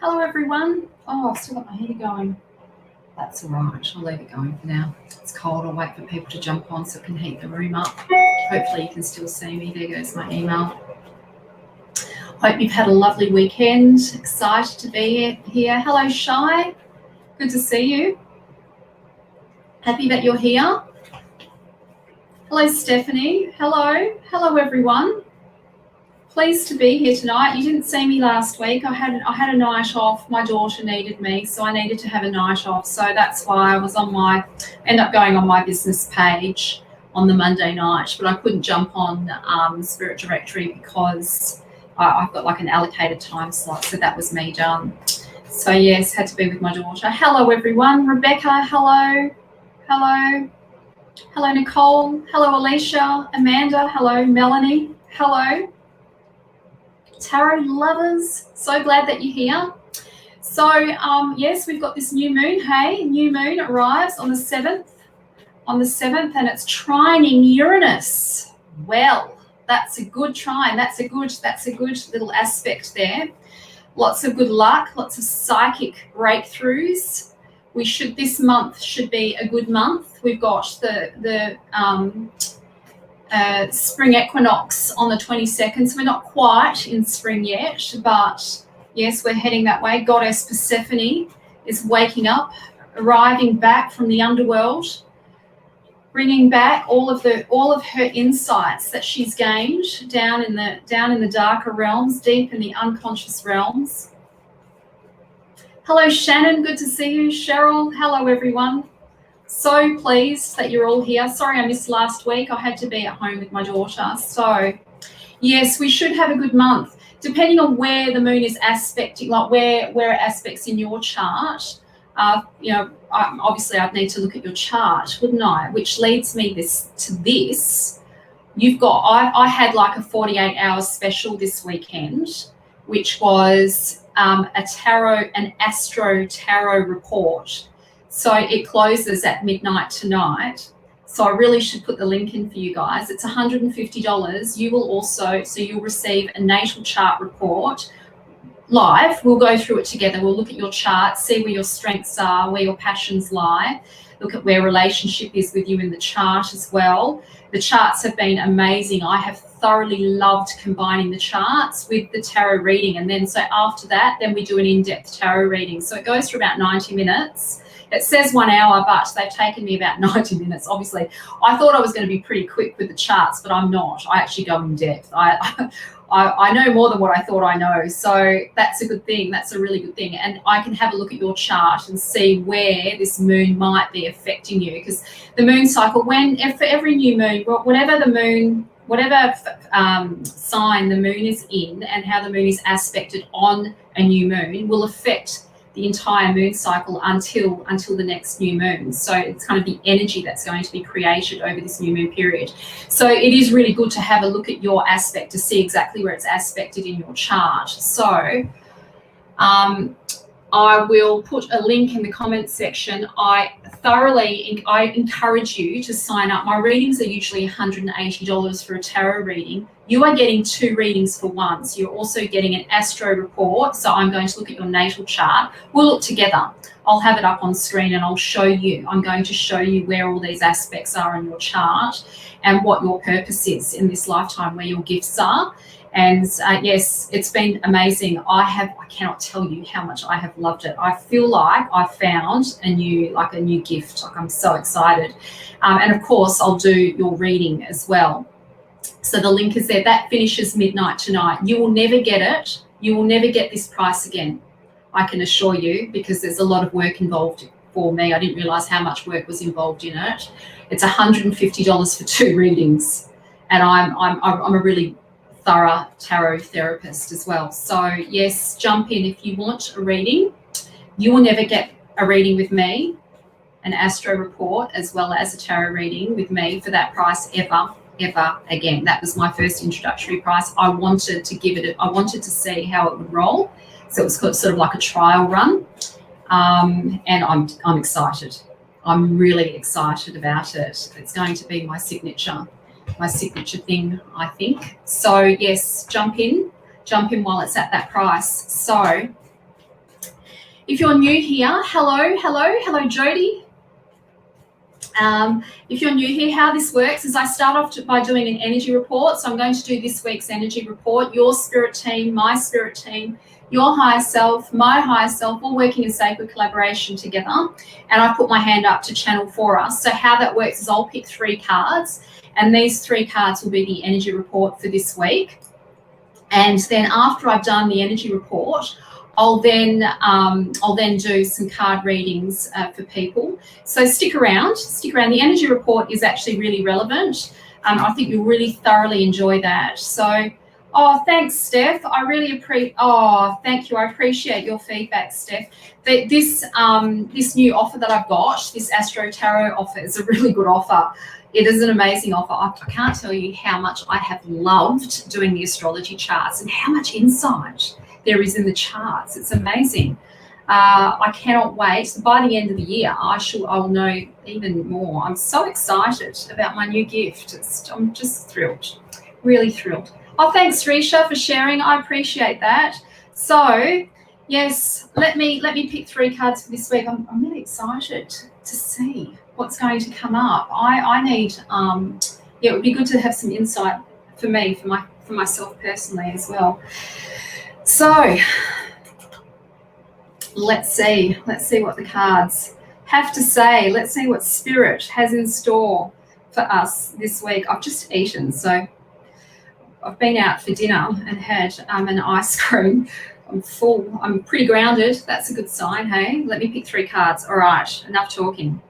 Hello, everyone. Oh, I've still got my heater going. That's all right. I'll leave it going for now. It's cold. I'll wait for people to jump on so it can heat the room up. Hopefully you can still see me. There goes my email. Hope you've had a lovely weekend. Excited to be here. Hello, Shy. Good to see you. Happy that you're here. Hello, Stephanie. Hello. Hello, everyone. Pleased to be here tonight. You didn't see me last week. I had a night off. My daughter needed me, so I needed to have a night off. So that's why I was end up going on my business page on the Monday night, but I couldn't jump on Spirit Directory because I've got like an allocated time slot. So that was me done. So yes, had to be with my daughter. Hello, everyone. Rebecca, hello. Hello. Hello, Nicole. Hello, Alicia. Amanda. Hello, Melanie. Hello. Tarot lovers, so glad that you're here. So yes, we've got this new moon. Hey, new moon arrives on the 7th, and it's trining Uranus. Well, that's a good trine. That's a good little aspect there. Lots of good luck, lots of psychic breakthroughs. This month should be a good month. We've got the spring equinox on the 22nd, so we're not quite in spring yet, but yes, we're heading that way. Goddess Persephone is waking up, arriving back from the underworld, bringing back all of her insights that she's gained down in the darker realms, deep in the unconscious realms. Hello, Shannon. Good to see you. Cheryl. Hello, everyone. So pleased that you're all here. Sorry I missed last week. I had to be at home with my daughter. So yes, we should have a good month. Depending on where the moon is aspecting, like where it aspects in your chart, obviously I'd need to look at your chart, wouldn't I? Which leads me to this. I had like a 48-hour special this weekend, which was an astro tarot report. So it closes at midnight tonight. So I really should put the link in for you guys. It's $150. You'll receive a natal chart report live. We'll go through it together. We'll look at your chart, see where your strengths are, where your passions lie, look at where relationship is with you in the chart as well. The charts have been amazing. I have thoroughly loved combining the charts with the tarot reading. And then so after that, then we do an in-depth tarot reading. So it goes for about 90 minutes. It says 1 hour, but they've taken me about 90 minutes. Obviously, I thought I was going to be pretty quick with the charts, but I'm not. I actually go in depth. I know more than what I thought I know. So that's a good thing. That's a really good thing. And I can have a look at your chart and see where this moon might be affecting you. Because the moon cycle, for every new moon, whatever sign the moon is in and how the moon is aspected on a new moon will affect the entire moon cycle until the next new moon. So it's kind of the energy that's going to be created over this new moon period. So it is really good to have a look at your aspect to see exactly where it's aspected in your chart. So I will put a link in the comments section. I encourage you to sign up. My readings are usually $180 for a tarot reading. You are getting 2 readings for one. So you're also getting an astro report. So I'm going to look at your natal chart. We'll look together. I'll have it up on screen and I'll show you. I'm going to show you where all these aspects are in your chart and what your purpose is in this lifetime, where your gifts are. And yes, it's been amazing. I cannot tell you how much I have loved it. I feel like I found a new gift. Like I'm so excited. And of course, I'll do your reading as well. So the link is there. That finishes midnight tonight. You will never get it. You will never get this price again. I can assure you, because there's a lot of work involved for me. I didn't realize how much work was involved in it. It's $150 for 2 readings. And I'm a really thorough tarot therapist as well. So yes, jump in if you want a reading. You will never get a reading with me, an astro report, as well as a tarot reading with me for that price ever again. That was my first introductory price. I wanted to see how it would roll. So it was sort of like a trial run. And I'm excited. I'm really excited about it. It's going to be my signature thing, I think. So yes, jump in while it's at that price. So If you're new here, hello, Jody. If you're new here, how this works is I start off by doing an energy report. So I'm going to do this week's energy report. Your spirit team, my spirit team, your higher self, my higher self, all working in sacred collaboration together. And I put my hand up to channel for us. So how that works is I'll pick 3 cards, and these 3 cards will be the energy report for this week. And then after I've done the energy report, I'll then do some card readings for people. So stick around. The energy report is actually really relevant. I think you'll really thoroughly enjoy that. So, thanks, Steph. I really appreciate. Thank you. I appreciate your feedback, Steph. This new offer that I've got, this Astro Tarot offer, is a really good offer. It is an amazing offer. I can't tell you how much I have loved doing the astrology charts and how much insight there is in the charts. It's amazing. I cannot wait. By the end of the year, I will know even more. I'm so excited about my new gift. I'm just thrilled, really thrilled. Thanks, Risha, for sharing. I appreciate that. So, yes, let me pick 3 cards for this week. I'm really excited to see what's going to come up. I need, it would be good to have some insight for me, for myself personally as well. So let's see what the cards have to say. Let's see what Spirit has in store for us this week. I've just eaten, so I've been out for dinner and had an ice cream. I'm full. I'm pretty grounded. That's a good sign, hey? Let me pick 3 cards. All right, enough talking.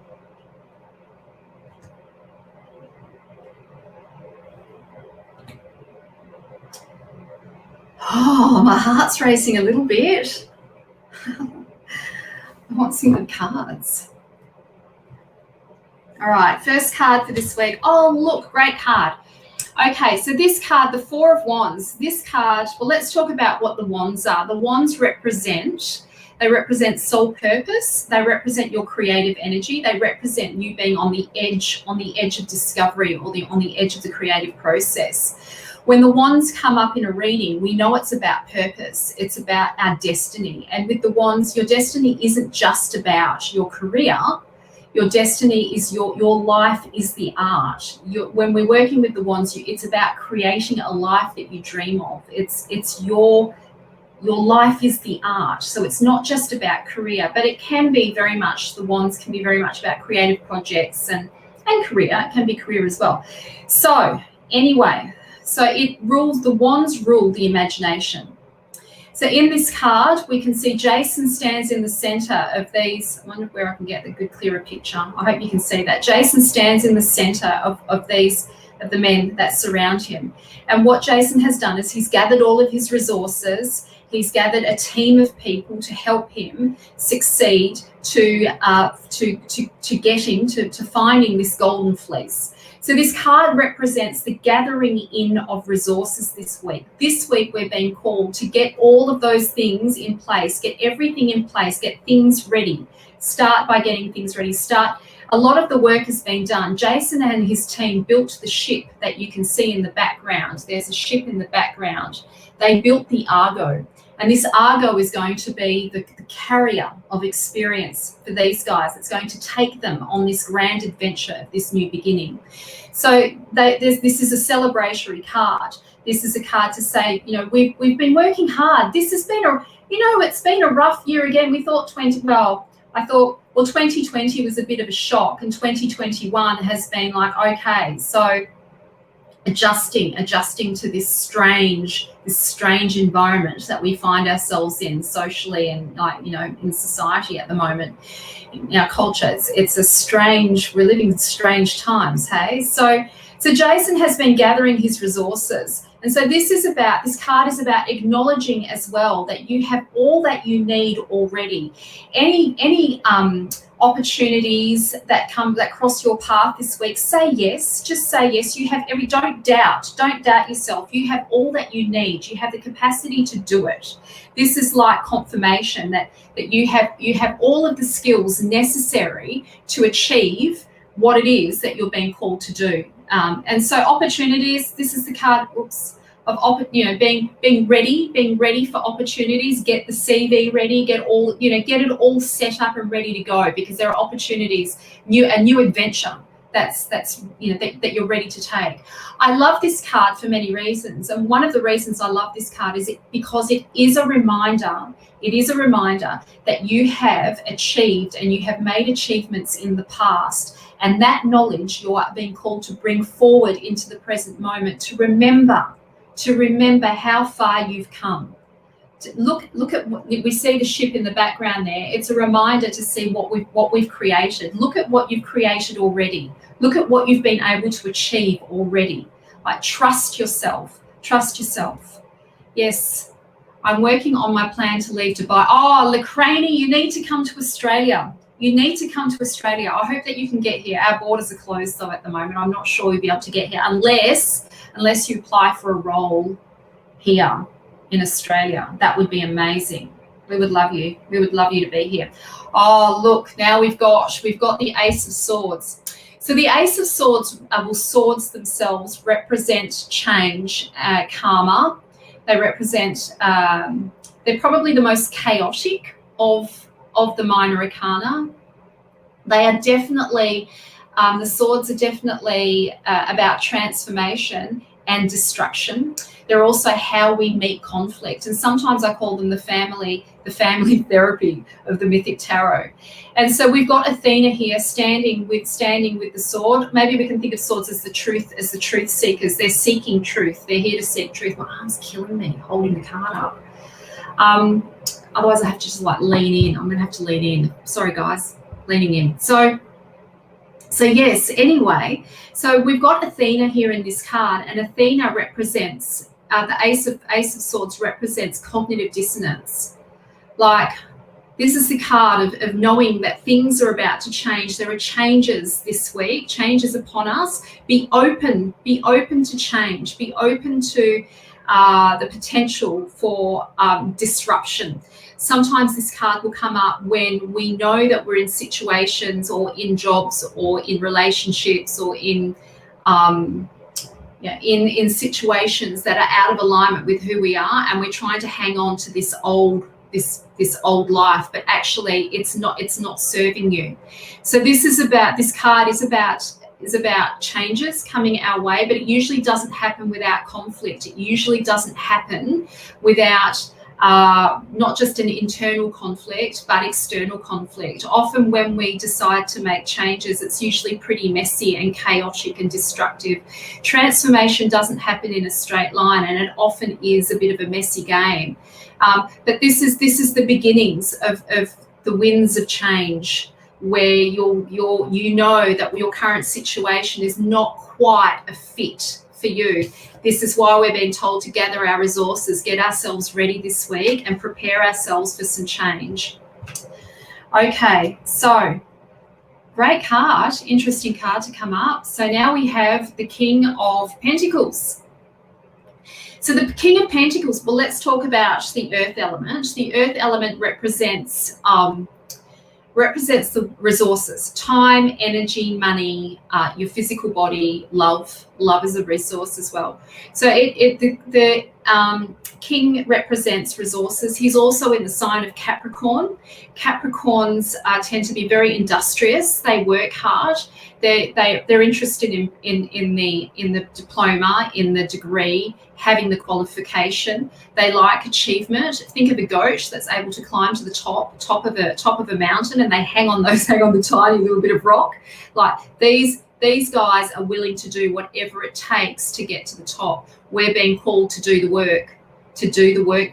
My heart's racing a little bit. I want some good cards. All right, first card for this week. Oh, look, great card. Okay, so this card, the 4 of Wands, this card, well, let's talk about what the Wands are. The Wands represent soul purpose. They represent your creative energy. They represent you being on the edge of discovery, or on the edge of the creative process. When the Wands come up in a reading, we know it's about purpose. It's about our destiny. And with the Wands, your destiny isn't just about your career. Your destiny is your life is the art. When we're working with the Wands, it's about creating a life that you dream of. It's your life is the art. So it's not just about career, but it can be very much, the Wands can be very much about creative projects and career. It can be career as well. So anyway, the Wands rule the imagination. So in this card, we can see Jason stands in the center of these. I wonder where I can get the good, clearer picture. I hope you can see that. Jason stands in the center of the men that surround him. And what Jason has done is he's gathered all of his resources. He's gathered a team of people to help him succeed to getting to finding this golden fleece. So this card represents the gathering in of resources this week. This week we're being called to get all of those things in place, get everything in place, get things ready. Start by getting things ready. A lot of the work has been done. Jason and his team built the ship that you can see in the background. There's a ship in the background. They built the Argo. And this Argo is going to be the carrier of experience for these guys. It's going to take them on this grand adventure, this new beginning. So this is a celebratory card. This is a card to say, we've been working hard. This has been it's been a rough year again. We thought 2020 was a bit of a shock, and 2021 has been like, okay, so adjusting to this strange environment that we find ourselves in socially and in society at the moment, in our culture. We're living in strange times, hey? So Jason has been gathering his resources. And so this card is about acknowledging as well that you have all that you need already. Any opportunities that cross your path this week, say yes. Just say yes. You have don't doubt yourself. You have all that you need. You have the capacity to do it. This is like confirmation that you have all of the skills necessary to achieve what it is that you're being called to do. And so opportunities, this is the card, being ready for opportunities. Get the CV ready, get it all set up and ready to go, because there are opportunities, a new adventure that you're ready to take. I love this card for many reasons, and one of the reasons I love this card is because it is a reminder. It is a reminder that you have achieved and you have made achievements in the past, and that knowledge you're being called to bring forward into the present moment, to remember how far you've come. Look at what we see, the ship in the background there. It's a reminder to see what we've created. Look at what you've created already. Look at what you've been able to achieve already. Like, trust yourself. Trust yourself. Yes, I'm working on my plan to leave Dubai. Oh, Lacrani, you need to come to Australia. You need to come to Australia. I hope that you can get here. Our borders are closed though at the moment. I'm not sure you'll be able to get here unless you apply for a role here in Australia. That would be amazing. We would love you. We would love you to be here. Oh, look, now we've got the Ace of Swords. So the Ace of Swords, swords themselves represent change, karma. They represent, they're probably the most chaotic of the minor arcana. They are definitely, the swords are definitely about transformation and destruction. They're also how we meet conflict, and sometimes I call them the family therapy of the Mythic Tarot. And so we've got Athena here standing with the sword. Maybe we can think of swords as the truth seekers. They're seeking truth. They're here to seek truth. My arm's killing me holding the card up. Otherwise I have to just like lean in. I'm going to have to lean in. Sorry guys, leaning in. So yes, anyway, so we've got Athena here in this card, and Athena represents, the Ace of Swords represents cognitive dissonance. Like, this is the card of knowing that things are about to change. There are changes this week, changes upon us. Be open to change. Be open to the potential for disruption. Sometimes this card will come up when we know that we're in situations or in jobs or in relationships or in situations that are out of alignment with who we are, and we're trying to hang on to this old life, but actually it's not serving you. So this card is about changes coming our way, but it usually doesn't happen without conflict. It usually doesn't happen without not just an internal conflict, but external conflict. Often when we decide to make changes, it's usually pretty messy and chaotic and destructive. Transformation doesn't happen in a straight line, and it often is a bit of a messy game. But this is the beginnings of the winds of change, where you know that your current situation is not quite a fit for you. This is why we're being told to gather our resources, get ourselves ready this week, and prepare ourselves for some change. Okay, so great card, interesting card to come up. So now we have the King of Pentacles. So the King of Pentacles, well, let's talk about the earth element. The earth element represents the resources, time, energy, money, your physical body, love. Love is a resource as well. So the King represents resources. He's also in the sign of Capricorn. Capricorns tend to be very industrious. They work hard. They're interested in the diploma, in the degree, having the qualification. They like achievement. Think of a goat that's able to climb to the top of a mountain, and they hang on the tiny little bit of rock. Like these guys are willing to do whatever it takes to get to the top. We're being called to do the work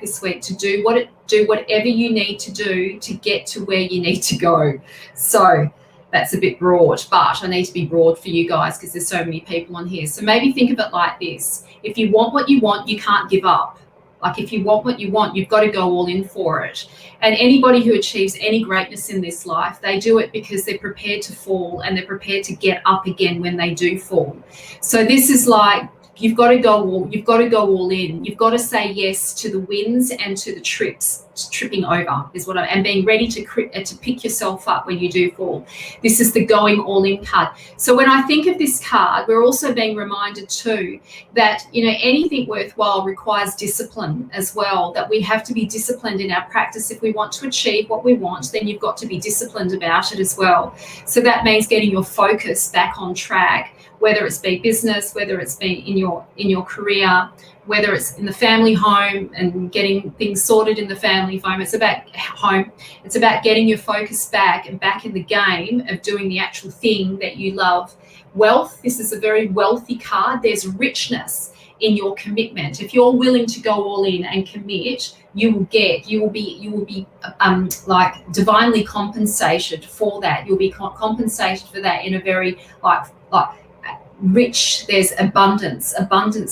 this week, to do whatever you need to do to get to where you need to go. So that's a bit broad, but I need to be broad for you guys because there's so many people on here. So maybe think of it like this. If you want what you want, you can't give up. Like if you want what you want, you've got to go all in for it. And anybody who achieves any greatness in this life, they do it because they're prepared to fall and they're prepared to get up again when they do fall. So this is like you've got to go all in. You've got to say yes to the wins and to the tripping over is what and being ready to pick yourself up when you do fall. This is the going all in card. So when I think of this card, we're also being reminded too that, anything worthwhile requires discipline as well, that we have to be disciplined in our practice. If we want to achieve what we want, then you've got to be disciplined about it as well. So that means getting your focus back on track, whether it's been business, whether it's been in your career, whether it's in the family home and getting things sorted in the family home. It's about getting your focus back and back in the game of doing the actual thing that you love. Wealth, this is a very wealthy card. There's richness in your commitment. If you're willing to go all in and commit, you will be like divinely compensated for that. You'll be compensated for that in a very like rich. There's abundance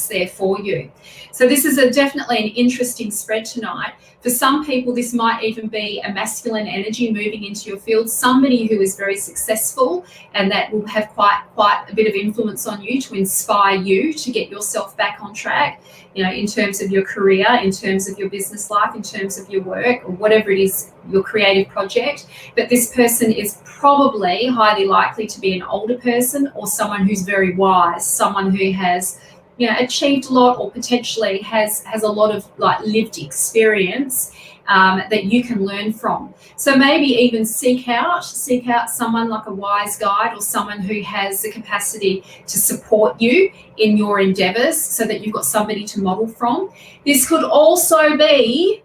there for you. So this is definitely an interesting spread tonight. For some people, this might even be a masculine energy moving into your field, somebody who is very successful, and that will have quite a bit of influence on you to inspire you to get yourself back on track, in terms of your career, in terms of your business life, in terms of your work, or whatever it is, your creative project. But this person is probably highly likely to be an older person or someone who's very wise, someone who has achieved a lot, or potentially has a lot of lived experience that you can learn from. So maybe even seek out someone like a wise guide, or someone who has the capacity to support you in your endeavors, so that you've got somebody to model from. This could also be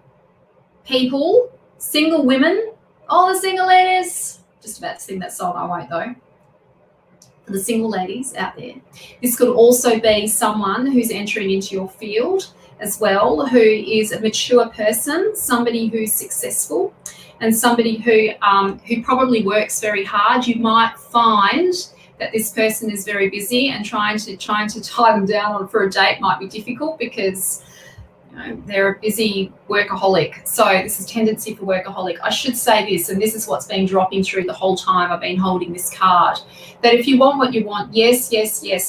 people, single women, all the single ladies. Just about to sing that song, I won't though. For the single ladies out there. This could also be someone who's entering into your field as well, who is a mature person, somebody who's successful, and somebody who probably works very hard. You might find that this person is very busy, and trying to tie them down for a date might be difficult, because they're a busy workaholic. So this is tendency for workaholic. I should say this, and this is what's been dropping through the whole time I've been holding this card, that if you want what you want, yes,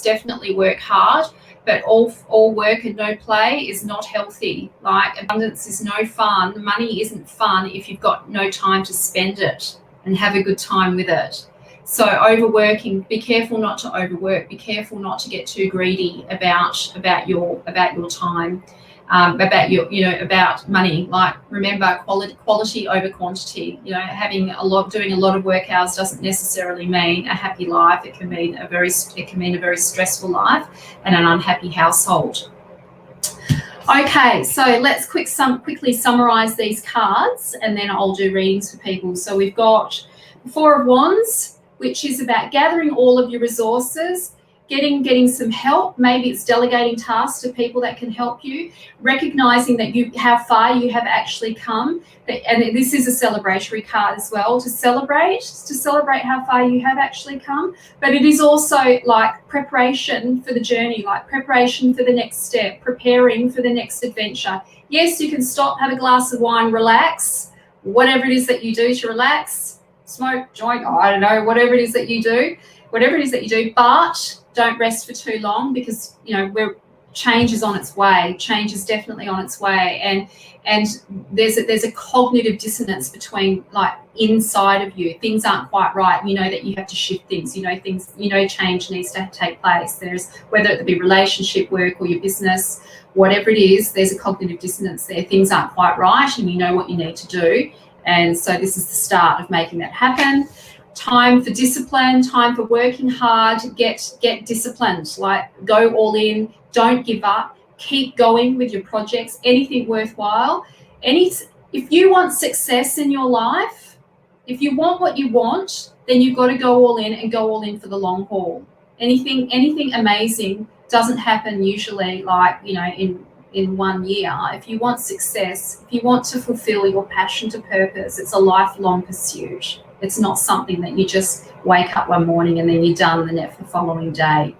definitely work hard, but all work and no play is not healthy. Like, abundance is no fun. Money isn't fun if you've got no time to spend it and have a good time with it. So overworking, be careful not to overwork. Be careful not to get too greedy about your time. About money. Like, remember, quality over quantity. Doing a lot of work hours doesn't necessarily mean a happy life. It can mean a very stressful life and an unhappy household. Okay, so let's quickly summarize these cards, and then I'll do readings for people. So we've got the Four of Wands, which is about gathering all of your resources, getting some help. Maybe it's delegating tasks to people that can help you, recognizing that how far you have actually come. And this is a celebratory card as well, to celebrate how far you have actually come. But it is also like preparation for the journey, like preparation for the next step, preparing for the next adventure. Yes, you can stop, have a glass of wine, relax, whatever it is that you do to relax, smoke, joint, I don't know, whatever it is that you do, but don't rest for too long, because change is on its way. Change is definitely on its way, and there's a cognitive dissonance between, like, inside of you. Things aren't quite right. That you have to shift things. Change needs to take place. There's, whether it be relationship, work, or your business, whatever it is, there's a cognitive dissonance there. Things aren't quite right, and you know what you need to do. And so this is the start of making that happen. Time for discipline, time for working hard, get disciplined, like go all in, don't give up, keep going with your projects, anything worthwhile. If you want success in your life, if you want what you want, then you've got to go all in, and go all in for the long haul. Anything amazing doesn't happen usually in 1 year. If you want success, if you want to fulfill your passion to purpose, it's a lifelong pursuit. It's not something that you just wake up one morning and then you're done the following day.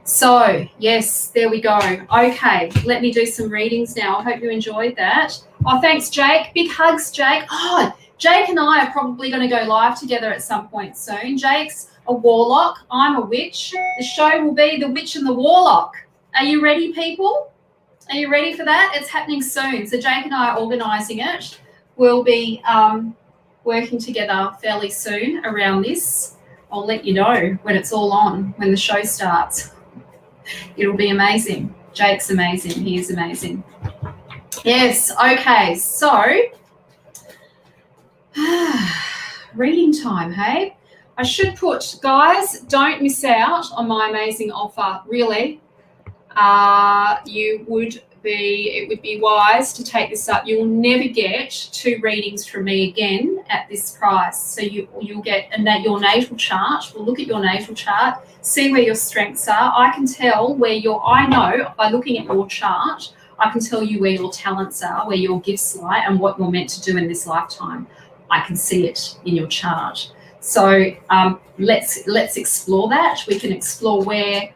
So, yes, there we go. Okay, let me do some readings now. I hope you enjoyed that. Oh, thanks, Jake. Big hugs, Jake. Oh, Jake and I are probably going to go live together at some point soon. Jake's a warlock. I'm a witch. The show will be The Witch and the Warlock. Are you ready, people? Are you ready for that? It's happening soon. So Jake and I are organising it. We'll be working together fairly soon around this. I'll let you know when it's all on, when the show starts. It'll be amazing. Jake's amazing. He is amazing. Yes, okay, so reading time, hey? I should put, guys, don't miss out on my amazing offer, really. It would be wise to take this up. You'll never get 2 readings from me again at this price. So you'll get your natal chart. We'll look at your natal chart, see where your strengths are. I can tell I know by looking at your chart, I can tell you where your talents are, where your gifts lie, and what you're meant to do in this lifetime. I can see it in your chart. So let's explore that. We can explore where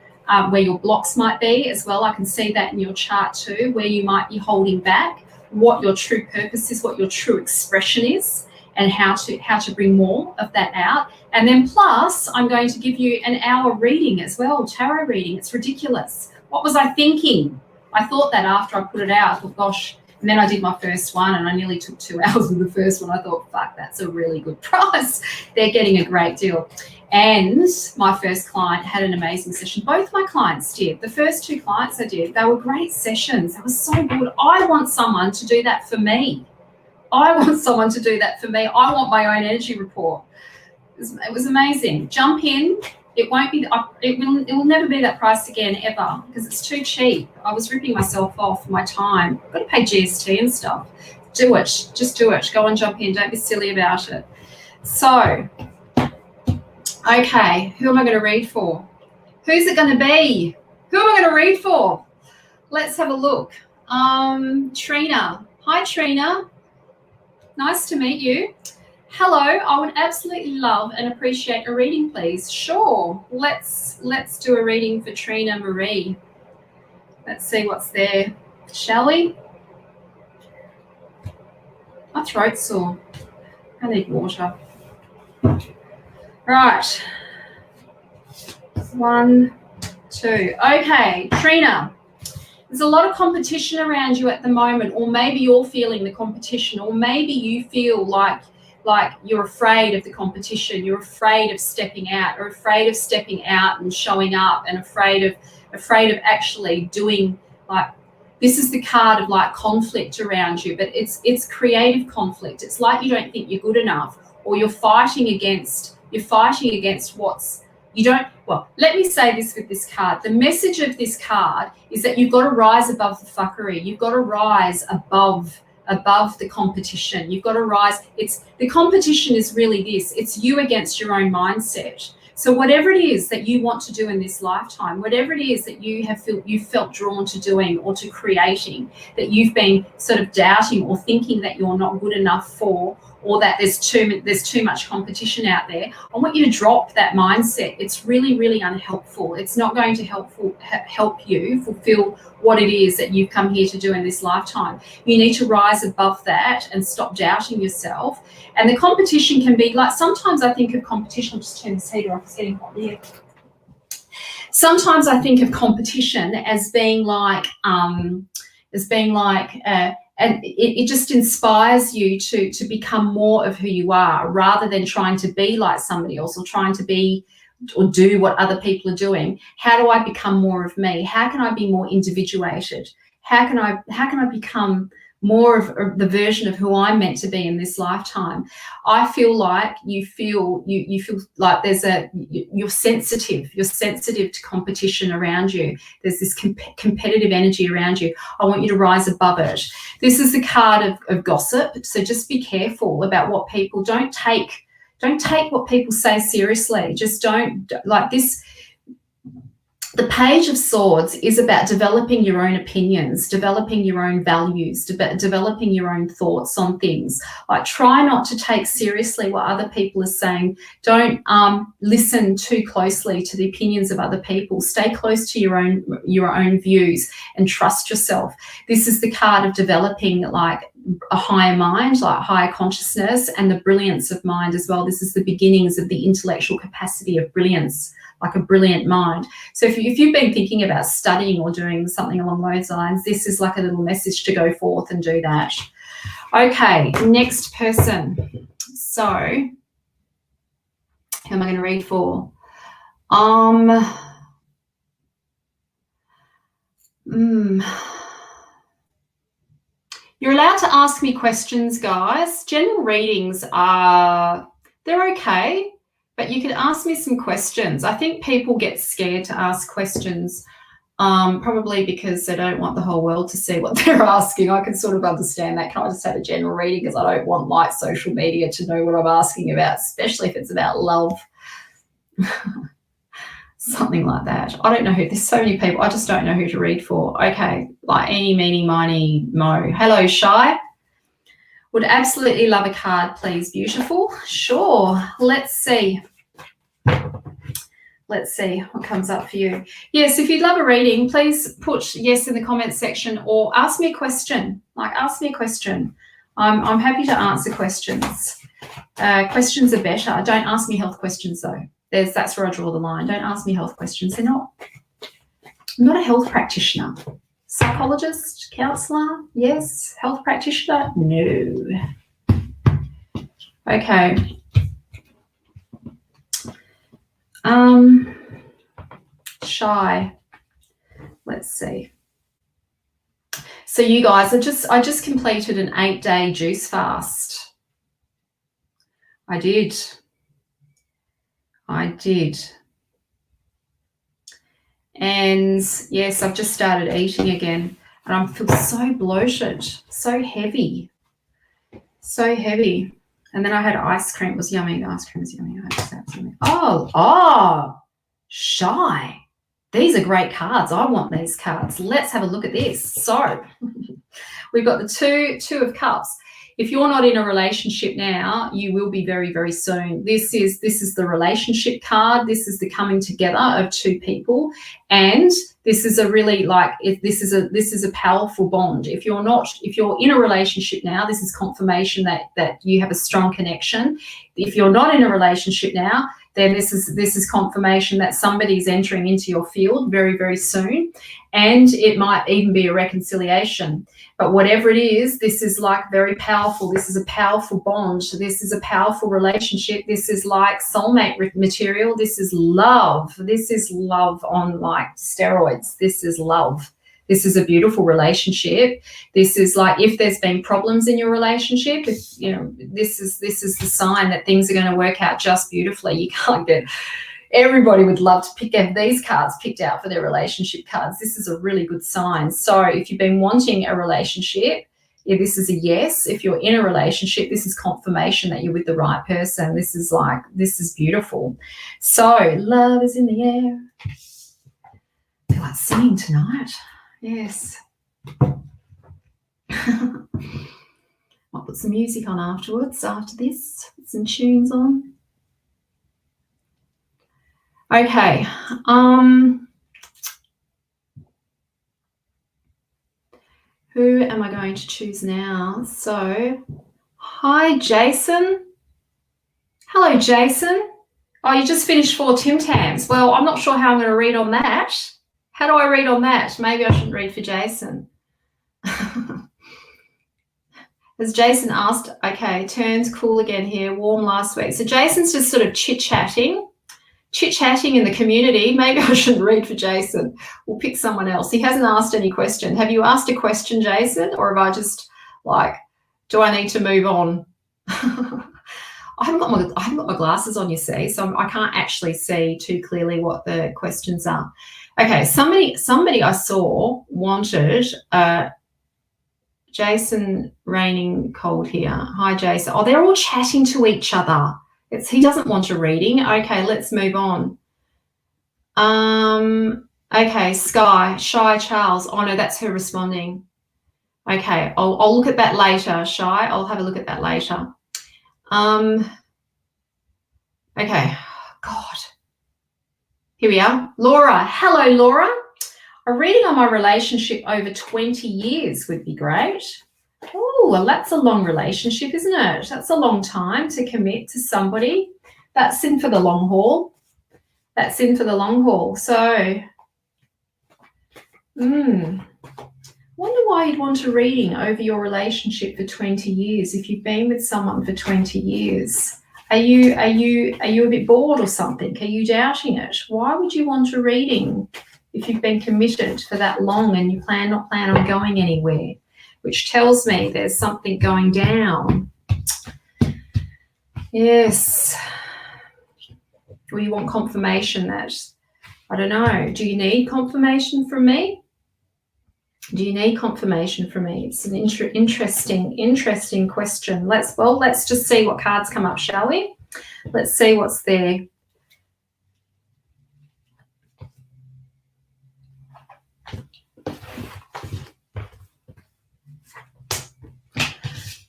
your blocks might be as well. I can see that in your chart too, where you might be holding back, what your true purpose is, what your true expression is, and how to bring more of that out. And then plus, I'm going to give you an hour reading as well, tarot reading. It's ridiculous. What was I thinking? I thought that after I put it out, I thought, gosh, and then I did my first one and I nearly took 2 hours with the first one. I thought, fuck, that's a really good price. They're getting a great deal. And my first client had an amazing session. Both my clients did. The first 2 clients I did, they were great sessions. They were so good. I want someone to do that for me. I want my own energy report. It was amazing. Jump in. It will never be that price again ever, because it's too cheap. I was ripping myself off for my time. I've got to pay GST and stuff. Do it. Just do it. Go and jump in. Don't be silly about it. So, okay, who am I going to read for? Who's it going to be? Who am I going to read for? Let's have a look. Trina. Hi, Trina. Nice to meet you. Hello, I would absolutely love and appreciate a reading, please. Sure, let's do a reading for Trina Marie. Let's see what's there, shall we? My throat's sore. I need water. Right. 1, 2. Okay, Trina. There's a lot of competition around you at the moment, or maybe you're feeling the competition, or maybe you feel like you're afraid of the competition, you're afraid of stepping out, or afraid of stepping out and showing up, and afraid of actually doing, like, this is the card of like conflict around you, but it's creative conflict. It's like you don't think you're good enough, or you're fighting against what's you don't. Well, let me say this with this card. The message of this card is that you've got to rise above the fuckery. You've got to rise above the competition. You've got to rise. The competition is really this. It's you against your own mindset. So whatever it is that you want to do in this lifetime, whatever it is that you felt drawn to doing or to creating, that you've been sort of doubting or thinking that you're not good enough for, or that there's too much competition out there, I want you to drop that mindset. It's really, really unhelpful. It's not going to help you fulfill what it is that you've come here to do in this lifetime. You need to rise above that and stop doubting yourself. And the competition can be like, sometimes I think of competition, I'll just turn this heater off, it's getting hot here. Sometimes I think of competition as being like, and it just inspires you to become more of who you are, rather than trying to be like somebody else, or trying to be or do what other people are doing. How do I become more of me? How can I be more individuated? How can I become more of the version of who I'm meant to be in this lifetime? I feel like you feel like you're sensitive to competition around you. There's this competitive energy around you. I want you to rise above it. This is the card of gossip, so just be careful about what people don't take what people say seriously. Just don't, like this. The Page of Swords is about developing your own opinions, developing your own values, developing your own thoughts on things. Like, try not to take seriously what other people are saying. Don't listen too closely to the opinions of other people. Stay close to your own views and trust yourself. This is the card of developing like a higher mind, like higher consciousness, and the brilliance of mind as well. This is the beginnings of the intellectual capacity of brilliance. like a brilliant mind. So if you've been thinking about studying or doing something along those lines, this is like a little message to go forth and do that. Okay, next person. So who am I going to read for? You're allowed to ask me questions, guys. General readings they're okay, but you can ask me some questions. I think people get scared to ask questions, probably because they don't want the whole world to see what they're asking. I can sort of understand that. Can I just have a general reading, because I don't want like social media to know what I'm asking about, especially if it's about love. Something like that. I don't know who. There's so many people. I just don't know who to read for. Okay, like eeny, meeny, miny, mo. Hello, Shy. Would absolutely love a card, please. Beautiful. Sure. Let's see. Let's see what comes up for you. Yes, if you'd love a reading, please put yes in the comments section, or ask me a question. Like, ask me a question. I'm happy to answer questions. Questions are better. Don't ask me health questions though. That's where I draw the line. Don't ask me health questions. I'm not a health practitioner. Psychologist, counsellor, yes. Health practitioner, no. Okay. Shy. Let's see. So you guys, I just completed an 8-day juice fast. I did. And yes, I've just started eating again, and I feel so bloated, so heavy. And then I had ice cream. It was yummy. The ice cream was yummy. I just had something. Oh, Shy. These are great cards. I want these cards. Let's have a look at this. So we've got the two of cups. If you're not in a relationship now, you will be very, very soon. This is the relationship card. This is the coming together of two people, and this is a really this is a powerful bond. If you're in a relationship now, this is confirmation that you have a strong connection. If you're not in a relationship now, then this is confirmation that somebody's entering into your field very, very soon, and it might even be a reconciliation. But whatever it is, this is like very powerful. This is a powerful bond. This is a powerful relationship. This is like soulmate material. This is love. This is love on like steroids. This is love. This is a beautiful relationship. This is like, if there's been problems in your relationship, this is the sign that things are going to work out just beautifully. You can't get. Everybody would love to have these cards picked out for their relationship cards. This is a really good sign. So if you've been wanting a relationship, this is a yes. If you're in a relationship, this is confirmation that you're with the right person. This is beautiful. So love is in the air. I feel like singing tonight. Yes. I'll put some music on afterwards, after this. Put some tunes on. Okay. Who am I going to choose now? So, hi, Jason. Hello, Jason. Oh, you just finished 4 Tim Tams. Well, I'm not sure how I'm going to read on that. How do I read on that? Maybe I shouldn't read for Jason. Has Jason asked? Okay, turns cool again here. Warm last week. So Jason's just sort of chit-chatting in the community. Maybe I shouldn't read for Jason. We'll pick someone else. He hasn't asked any question. Have you asked a question, Jason? Or have I just do I need to move on? I haven't got my glasses on, you see, so I can't actually see too clearly what the questions are. Okay, somebody I saw wanted Jason raining cold here. Hi, Jason. Oh, they're all chatting to each other. He doesn't want a reading. Okay, let's move on. Okay, Shy Charles. Oh no, that's her responding. Okay, I'll look at that later, Shy. I'll have a look at that later. Okay, God. Here we are. Laura. Hello, Laura. A reading on my relationship over 20 years would be great. Oh, well, that's a long relationship, isn't it? That's a long time to commit to somebody. That's in for the long haul. That's in for the long haul. So, wonder why you'd want a reading over your relationship for 20 years if you've been with someone for 20 years. Are you a bit bored or something? Are you doubting it? Why would you want a reading if you've been committed for that long and you not plan on going anywhere? Which tells me there's something going down. Yes. Or you want confirmation that, I don't know, do you need confirmation from me? Do you need confirmation from me? It's an interesting question. Let's just see what cards come up, shall we? Let's see what's there.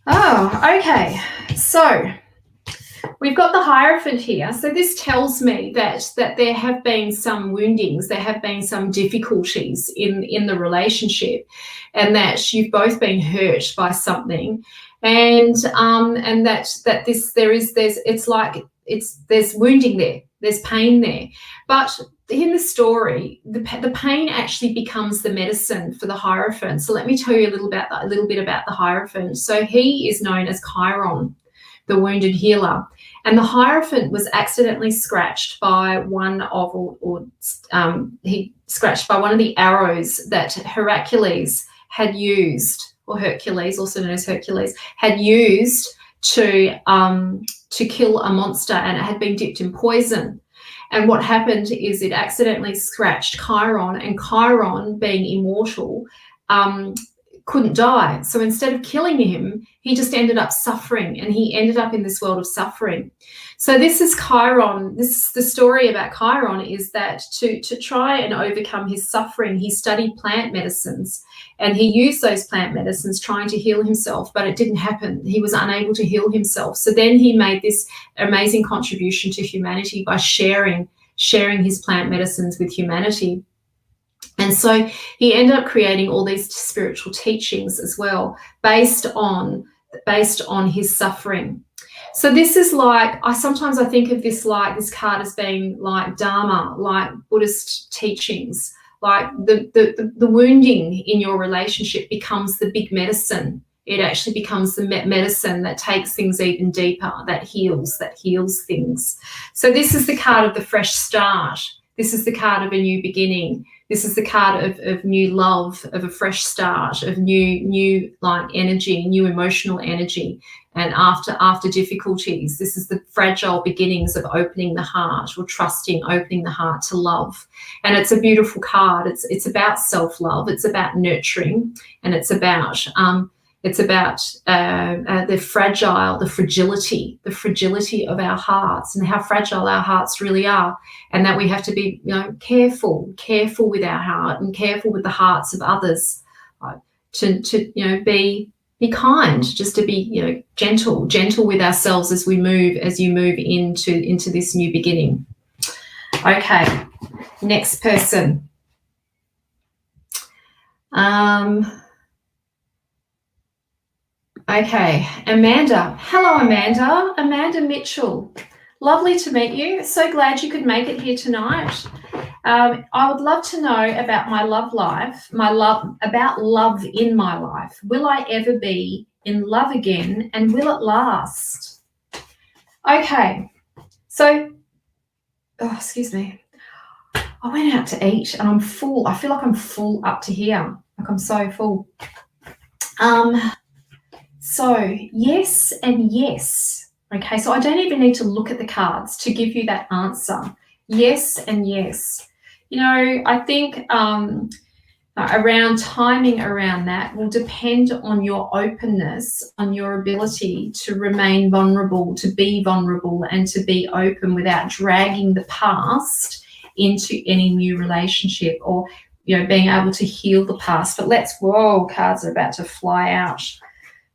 Oh, okay. So we've got the Hierophant here. So this tells me that there have been some woundings, there have been some difficulties in the relationship, and that you've both been hurt by something, and that there's wounding there, there's pain there. But in the story, the pain actually becomes the medicine for the Hierophant. So let me tell you a little bit about the Hierophant. So he is known as Chiron, the wounded healer. And the Hierophant was accidentally scratched by one of the arrows that Hercules had used, or Hercules, also known as Hercules, had used to kill a monster, and it had been dipped in poison. And what happened is it accidentally scratched Chiron, and Chiron, being immortal, couldn't die. So instead of killing him, he just ended up suffering, and he ended up in this world of suffering. So this is Chiron. The story about Chiron is that to try and overcome his suffering, he studied plant medicines, and he used those plant medicines trying to heal himself, but it didn't happen. He was unable to heal himself. So then he made this amazing contribution to humanity by sharing his plant medicines with humanity. And so he ended up creating all these spiritual teachings as well, based on his suffering. So this is like, sometimes I think of this card as being like Dharma, like Buddhist teachings, like the wounding in your relationship becomes the big medicine. It actually becomes the medicine that takes things even deeper, that heals things. So this is the card of the fresh start. This is the card of a new beginning. This is the card of new love, of a fresh start, of new like energy, new emotional energy. And after difficulties, this is the fragile beginnings of opening the heart, or trusting, opening the heart to love. And it's a beautiful card. It's about self-love. It's about nurturing, and it's about the fragility of our hearts, and how fragile our hearts really are, and that we have to be, careful with our heart, and careful with the hearts of others, to be kind, just to be gentle with ourselves as you move into this new beginning. Okay, next person. Okay, Amanda. Hello, Amanda. Amanda Mitchell. Lovely to meet you. So glad you could make it here tonight. I would love to know about my love life, about love in my life. Will I ever be in love again, and will it last? Okay, so, excuse me. I went out to eat and I'm full. I feel like I'm full up to here. Like I'm so full. So yes and yes. Okay, so I don't even need to look at the cards to give you that answer. Yes and yes. I think around timing around that will depend on your openness, on your ability to remain vulnerable, to be vulnerable, and to be open without dragging the past into any new relationship, or being able to heal the past. But cards are about to fly out.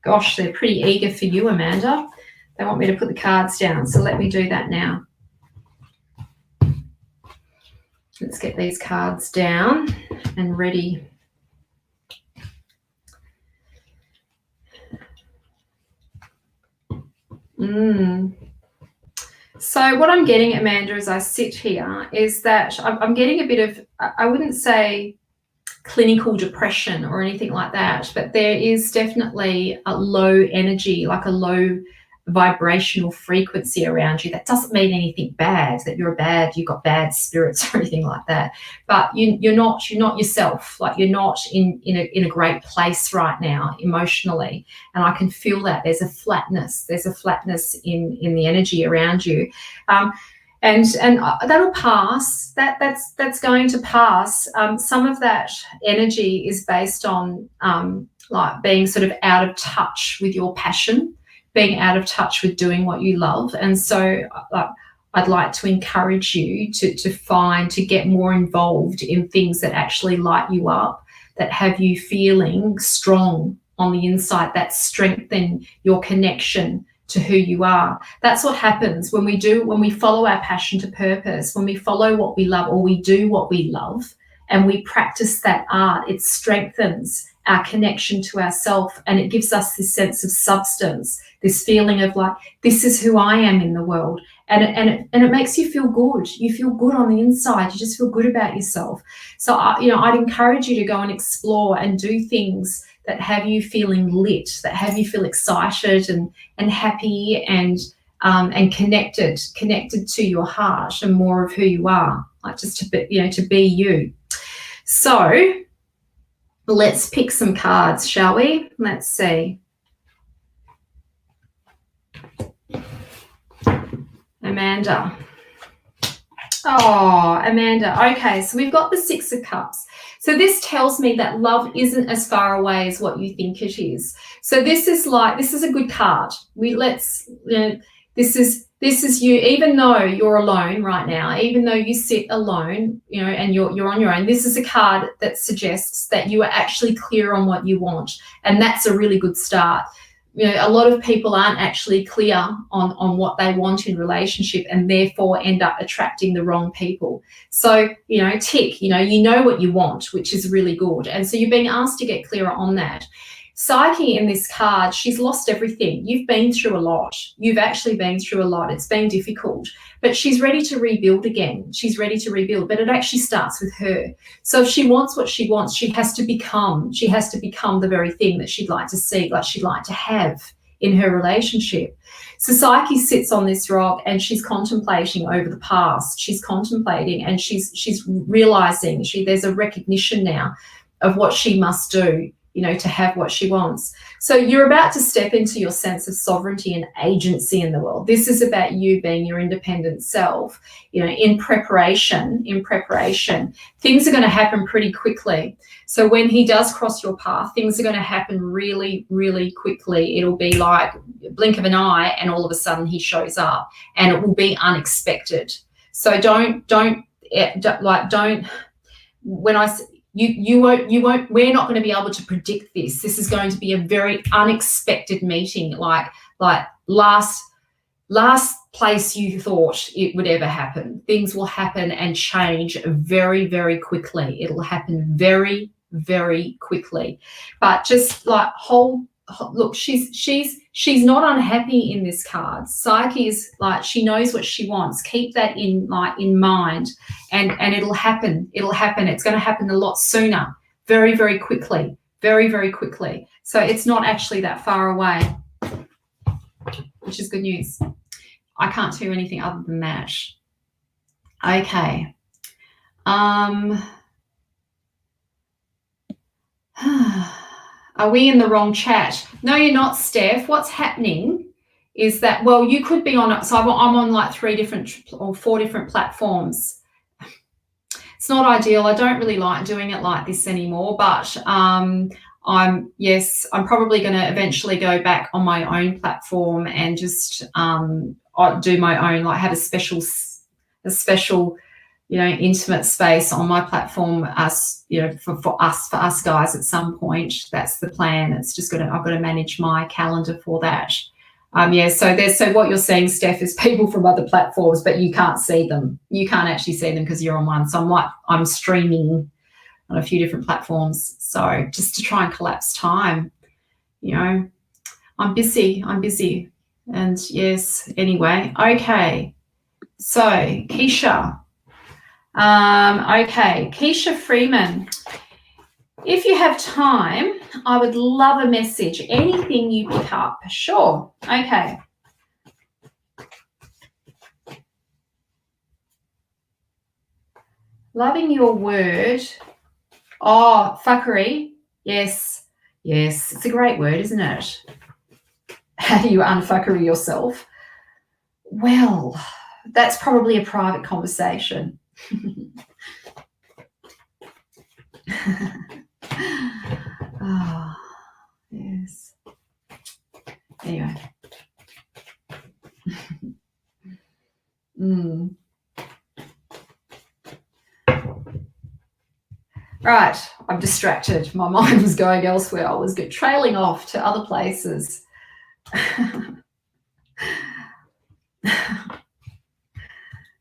Gosh, they're pretty eager for you, Amanda. They want me to put the cards down, so let me do that now. Let's get these cards down and ready. So what I'm getting, Amanda, as I sit here is that I'm getting a bit of, I wouldn't say clinical depression or anything like that, but there is definitely a low energy, like a low vibrational frequency around you. That doesn't mean anything bad, that you've got bad spirits or anything like that. But you're not yourself. Like you're not in a great place right now emotionally, and I can feel that there's a flatness. There's a flatness in the energy around you. And that'll pass. That's going to pass. Some of that energy is based on like being sort of out of touch with your passion, being out of touch with doing what you love. And so I'd like to encourage you to get more involved in things that actually light you up, that have you feeling strong on the inside, that strengthen your connection to who you are. That's what happens when we follow our passion to purpose, when we follow what we love, or we do what we love and we practice that art. It strengthens our connection to ourselves, and it gives us this sense of substance, this feeling of like, this is who I am in the world. And it makes you feel good. You feel good on the inside. You just feel good about yourself. So, I'd encourage you to go and explore and do things that have you feeling lit, that have you feel excited and happy and connected to your heart and more of who you are, like just to be you. So let's pick some cards, shall we? Let's see. Amanda. Oh, Amanda. Okay, so we've got the Six of Cups. So this tells me that love isn't as far away as what you think it is. So this is a good card. This is you, even though you're alone right now, even though you sit alone, and you're on your own. This is a card that suggests that you are actually clear on what you want, and that's a really good start. A lot of people aren't actually clear on what they want in relationship, and therefore end up attracting the wrong people. So, tick, you know what you want, which is really good. And so you're being asked to get clearer on that. Psyche in this card, she's lost everything. You've been through a lot. You've actually been through a lot. It's been difficult, but she's ready to rebuild again. She's ready to rebuild, but it actually starts with her. So if she wants what she wants, she has to become the very thing that she'd like to see, like she'd like to have in her relationship. So Psyche sits on this rock and she's contemplating over the past. She's contemplating and she's realizing there's a recognition now of what she must do, to have what she wants. So you're about to step into your sense of sovereignty and agency in the world. This is about you being your independent self, in preparation. Things are going to happen pretty quickly. So when he does cross your path, things are going to happen really, really quickly. It'll be like a blink of an eye and all of a sudden he shows up, and it will be unexpected. So you won't, we're not going to be able to predict this. This is going to be a very unexpected meeting, like last place you thought it would ever happen. Things will happen and change very, very quickly. It'll happen very, very quickly. But just like look, she's not unhappy in this card. Psyche is like, she knows what she wants. Keep that in mind, and it'll happen. It's going to happen a lot sooner, very, very quickly, very, very quickly. So it's not actually that far away, which is good news. I can't tell you anything other than that. Okay. Are we in the wrong chat? No, you're not, Steph. What's happening is that, well, you could be on, so I'm on like 3 different or 4 different platforms. It's not ideal. I don't really like doing it like this anymore, but I'm probably going to eventually go back on my own platform and just do my own, like have a special intimate space on my platform, for us guys at some point. That's the plan. It's just I've got to manage my calendar for that. So what you're seeing, Steph, is people from other platforms, but you can't see them. You can't actually see them because you're on one. So I'm streaming on a few different platforms. So just to try and collapse time, I'm busy. And yes, anyway, okay. So, Keisha. Okay, Keisha Freeman. If you have time, I would love a message. Anything you pick up. Sure. Okay. Loving your word. Oh, fuckery. Yes. Yes. It's a great word, isn't it? How do you unfuckery yourself? Well, that's probably a private conversation. Oh, yes. Anyway. Right, I'm distracted. My mind was going elsewhere. I was trailing off to other places.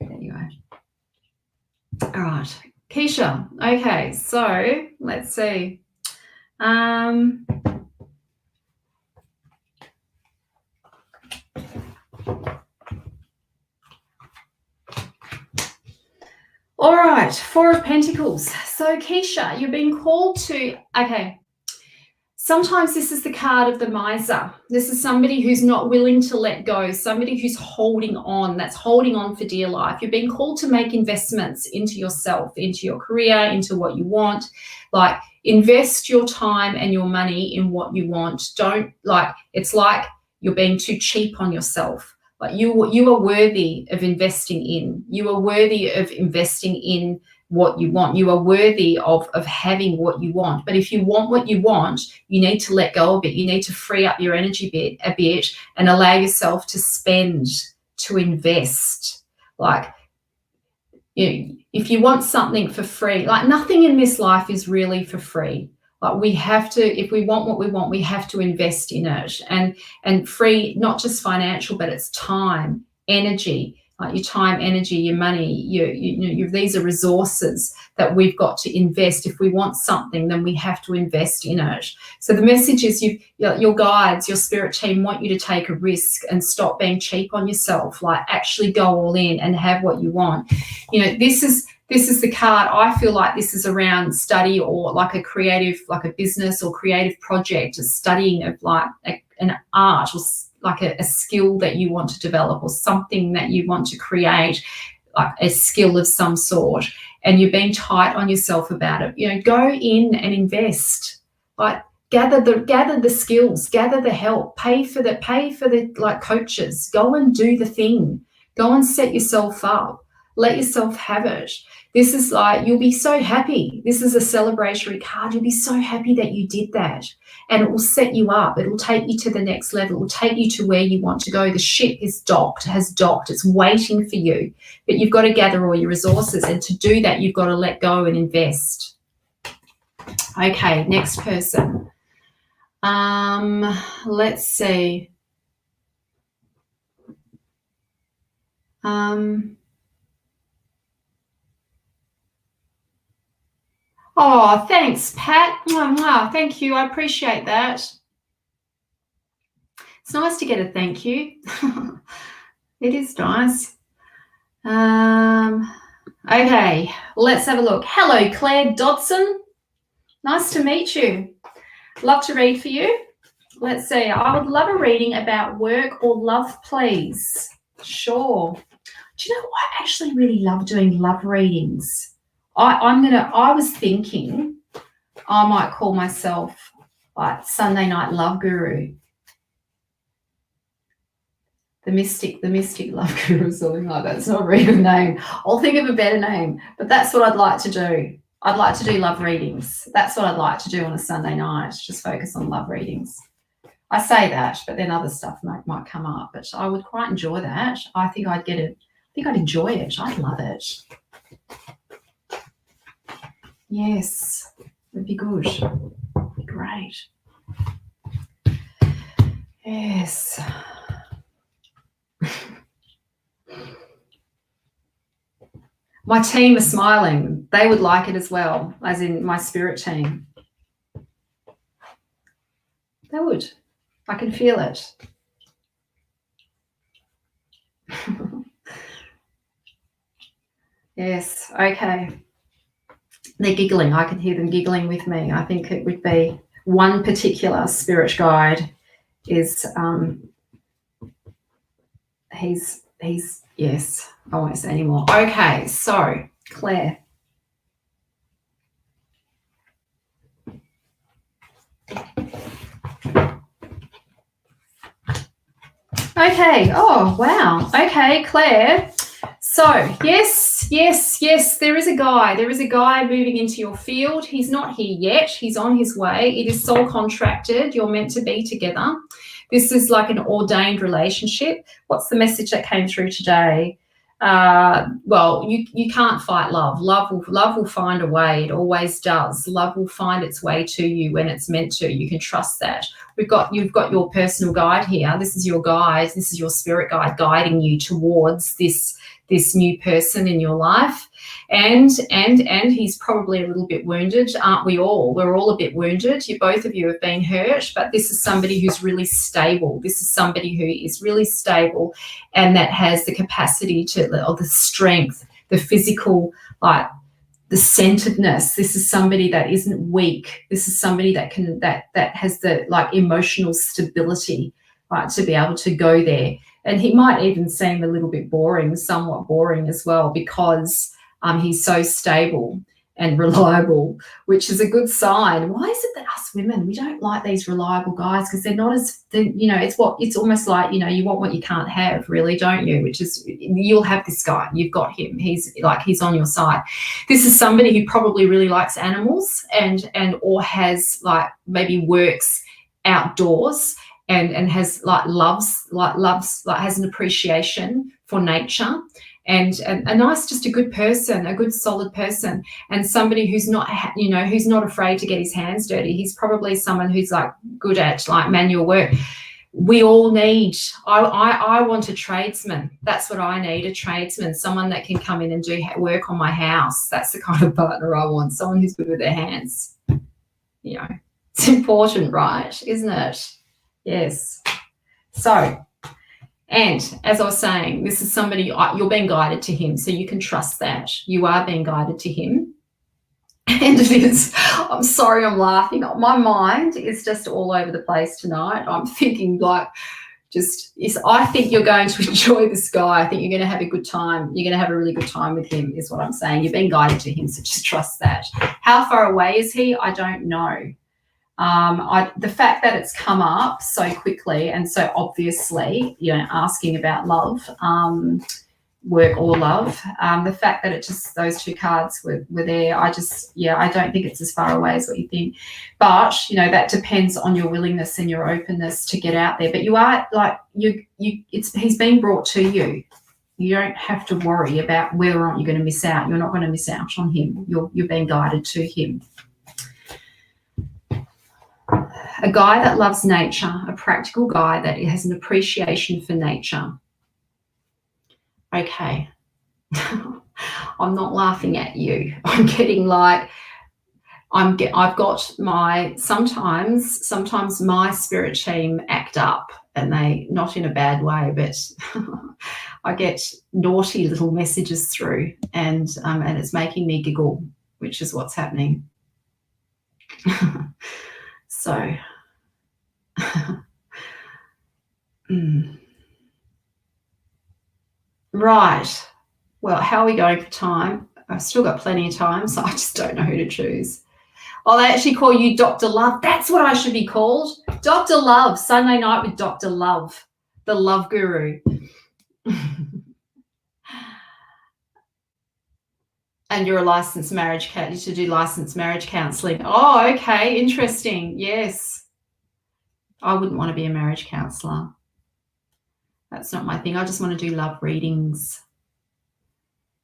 Anyway. All right, Keisha. Okay, so let's see. All right, Four of Pentacles. So, Keisha, you've been called to, okay, sometimes this is the card of the miser. This is somebody who's not willing to let go, somebody who's holding on, that's holding on for dear life. You've been called to make investments into yourself, into your career, into what you want. Like, invest your time and your money in what you want. Don't, like, it's like you're being too cheap on yourself. Like, you are worthy of investing in. You are worthy of investing in what you want. You are worthy of having what you want. But if you want what you want, you need to let go of it. You need to free up your energy a bit and allow yourself to spend, to invest. Like, if you want something for free, like, nothing in this life is really for free. Like, we have to, if we want what we want, we have to invest in it, and free, not just financial, but it's time, energy, like your time, energy, your money, these are resources that we've got to invest. If we want something, then we have to invest in it. So the message is, your guides, your spirit team want you to take a risk and stop being cheap on yourself. Like, actually go all in and have what you want. This is the card. I feel like this is around study, or like a creative, like a business or creative project, a studying of like an art, or like a skill that you want to develop, or something that you want to create, like a skill of some sort, and you're being tight on yourself about it. Go in and invest. Like, gather the skills, gather the help, pay for the like coaches. Go and do the thing. Go and set yourself up. Let yourself have it. This is like, you'll be so happy. This is a celebratory card. You'll be so happy that you did that. And it will set you up. It will take you to the next level. It will take you to where you want to go. The ship has docked. It's waiting for you. But you've got to gather all your resources. And to do that, you've got to let go and invest. Okay, next person. Let's see. Oh, thanks, Pat. Wow, thank you. I appreciate that. It's nice to get a thank you. It is nice. Okay, let's have a look. Hello, Claire Dodson. Nice to meet you. Love to read for you. Let's see. I would love a reading about work or love, please. Sure. Do you know, I actually really love doing love readings. I was thinking I might call myself like Sunday Night Love Guru. The mystic love guru, or something like that. It's not a real name. I'll think of a better name, but that's what I'd like to do. I'd like to do love readings. That's what I'd like to do on a Sunday night, just focus on love readings. I say that, but then other stuff might come up, but I would quite enjoy that. I think I'd enjoy it. I'd love it. Yes, it'd be good. It'd be great. Yes. My team are smiling. They would like it as well, as in my spirit team. They would. I can feel it. Yes. Okay. They're giggling. I can hear them giggling with me. I think it would be one particular spirit guide is he's yes, I won't say anymore. Okay, so Claire. Okay. Oh, wow. Okay, Claire. So, yes, there is a guy. There is a guy moving into your field. He's not here yet. He's on his way. It is soul contracted. You're meant to be together. This is like an ordained relationship. What's the message that came through today? Well, you can't fight love. Love will find a way. It always does. Love will find its way to you when it's meant to. You can trust that. You've got your personal guide here. This is your guide. This is your spirit guide guiding you towards this new person in your life. And he's probably a little bit wounded, aren't we all? We're all a bit wounded. Both of you have been hurt, but this is somebody who's really stable. This is somebody who is really stable and that has the capacity or the strength, the physical, like the centeredness. This is somebody that isn't weak. This is somebody that has the like emotional stability, right, to be able to go there. And he might even seem a little bit boring, somewhat boring as well, because he's so stable and reliable, which is a good sign. Why is it that us women, we don't like these reliable guys? Because they're not as, it's almost like, you want what you can't have, really, don't you? Which is, you'll have this guy, you've got him, he's on your side. This is somebody who probably really likes animals and or has like maybe works outdoors and has has an appreciation for nature. And a nice, just a good person, a good solid person, and somebody who's not, who's not afraid to get his hands dirty. He's probably someone who's like good at like manual work. We all need, I want a tradesman. That's what I need, a tradesman, someone that can come in and do work on my house. That's the kind of partner I want, someone who's good with their hands. It's important, right? Isn't it? Yes. So, and as I was saying, this is somebody, you're being guided to him, so you can trust that. You are being guided to him. And it is, I'm sorry I'm laughing. My mind is just all over the place tonight. I'm thinking like I think you're going to enjoy this guy. I think you're going to have a good time. You're going to have a really good time with him is what I'm saying. You're being guided to him, so just trust that. How far away is he? I don't know. The fact that it's come up so quickly and so obviously, asking about love, work or love, the fact that those two cards were there, I don't think it's as far away as what you think. But, that depends on your willingness and your openness to get out there. But you are like, he's being brought to you. You don't have to worry about whether or not you're going to miss out. You're not going to miss out on him. You're being guided to him. A guy that loves nature, a practical guy that has an appreciation for nature. Okay. I'm not laughing at you. I'm getting like, I've got sometimes my spirit team act up, and they, not in a bad way, but I get naughty little messages through, and it's making me giggle, which is what's happening. So, right. Well, how are we going for time? I've still got plenty of time, so I just don't know who to choose. Oh, they actually call you Dr. Love. That's what I should be called. Dr. Love, Sunday night with Dr. Love, the love guru. And you're a licensed marriage counselor. You should do licensed marriage counselling. Oh, okay, interesting. Yes. I wouldn't want to be a marriage counsellor. That's not my thing. I just want to do love readings,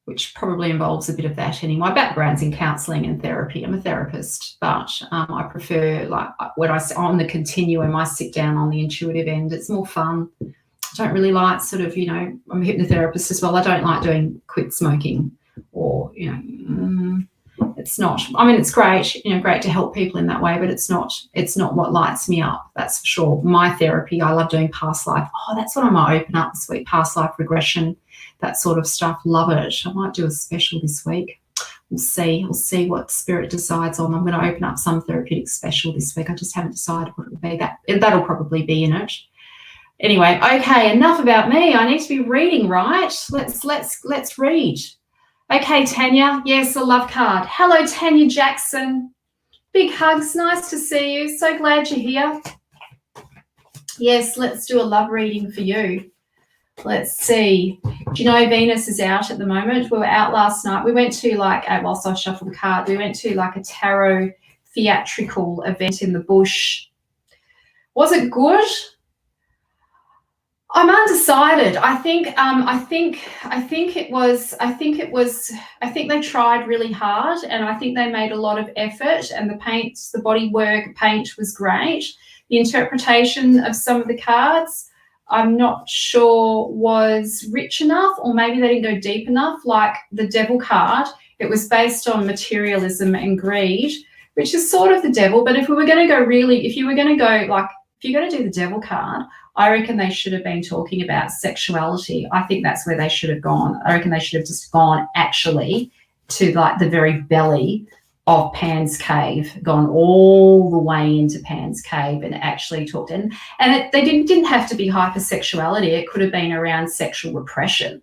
which probably involves a bit of that anyway. My background's in counselling and therapy. I'm a therapist, but I prefer, like, when I sit on the continuum, I sit down on the intuitive end. It's more fun. I don't really like sort of, I'm a hypnotherapist as well. I don't like doing quit smoking or, it's not, I mean, it's great, great to help people in that way, but it's not what lights me up, that's for sure. My therapy, I love doing past life. Oh, that's what I might open up this week, past life regression. that sort of stuff. Love it. I might do a special this week. We'll see what Spirit decides on. I'm going to open up some therapeutic special this week. I just haven't decided what it will be. That'll probably be in it. Anyway, okay, enough about me. I need to be reading, right? Let's read. Okay, Tanya. Yes, a love card. Hello, Tanya Jackson. Big hugs. Nice to see you. So glad you're here. Yes, let's do a love reading for you. Let's see. Do you know Venus is out at the moment? We were out last night. We went to whilst I shuffled the card, we went to a tarot theatrical event in the bush. Was it good? I'm undecided. I think they tried really hard, and I think they made a lot of effort, and the body work paint was great. The interpretation of some of the cards, I'm not sure was rich enough, or maybe they didn't go deep enough. Like the Devil card, it was based on materialism and greed, which is sort of the devil. But if you were going to do the Devil card, I reckon they should have been talking about sexuality. I think that's where they should have gone. I reckon they should have just gone actually to the very belly of Pan's cave, gone all the way into Pan's cave and actually talked. And they didn't have to be hypersexuality. It could have been around sexual repression,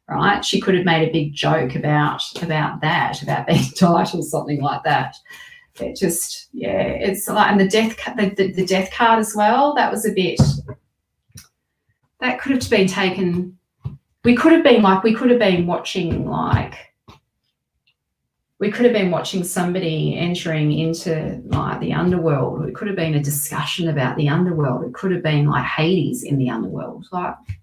right? She could have made a big joke about that, about being tight or something like that. It just, it's and the death card as well. That was a bit. That could have been taken. We could have been watching somebody entering into the underworld. It could have been a discussion about the underworld. It could have been Hades in the underworld.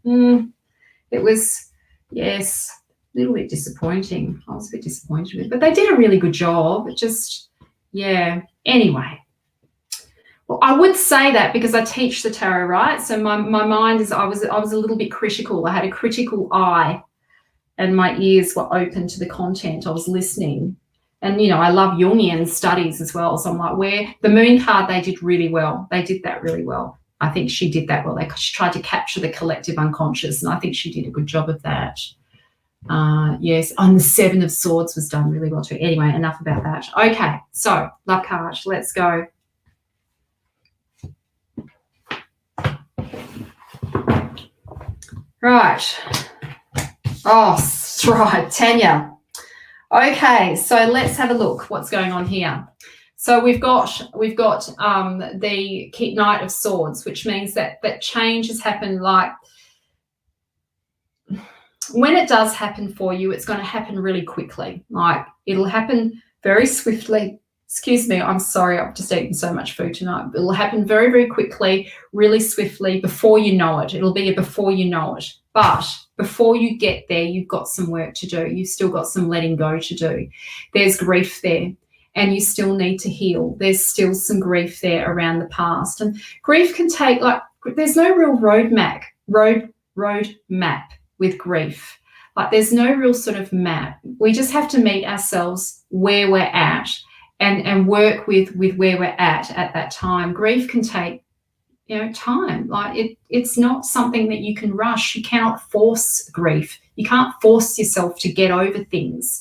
It was, yes, a little bit disappointing. I was a bit disappointed with it, but they did a really good job. It just. Yeah. Anyway, well, I would say that because I teach the tarot, right? So my mind is. I was a little bit critical. I had a critical eye, and my ears were open to the content. I was listening, and I love Jungian studies as well. So I'm where the Moon card, they did really well. They did that really well. I think she did that well. She tried to capture the collective unconscious, and I think she did a good job of that. Yes, on the Seven of Swords was done really well too. Anyway, enough about that. Okay, so love card, let's go. Right. Oh, right, Tanya. Okay, so let's have a look what's going on here. So we've got the Knight of Swords, which means that change has happened. When it does happen for you, it's going to happen really quickly. It'll happen very swiftly. Excuse me, I'm sorry, I've just eaten so much food tonight. It'll happen very, very quickly, really swiftly, before you know it. It'll be a before you know it. But before you get there, you've got some work to do. You've still got some letting go to do. There's grief there, and you still need to heal. There's still some grief there around the past. And grief can take, there's no real road map with grief. There's no real sort of map. We just have to meet ourselves where we're at and work with where we're at that time. Grief can take, time. It's not something that you can rush. You cannot force grief. You can't force yourself to get over things.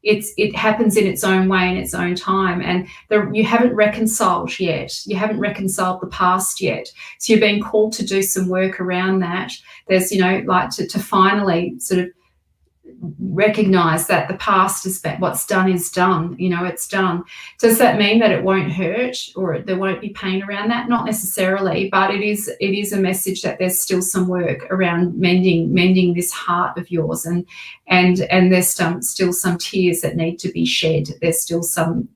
It happens in its own way, in its own time, and you haven't reconciled yet. You haven't reconciled the past yet. So you're being called to do some work around that. There's, to finally sort of recognize that the past is what's done is done. It's done. Does that mean that it won't hurt or there won't be pain around that? Not necessarily, but it is a message that there's still some work around mending this heart of yours, and there's still some tears that need to be shed. There's still some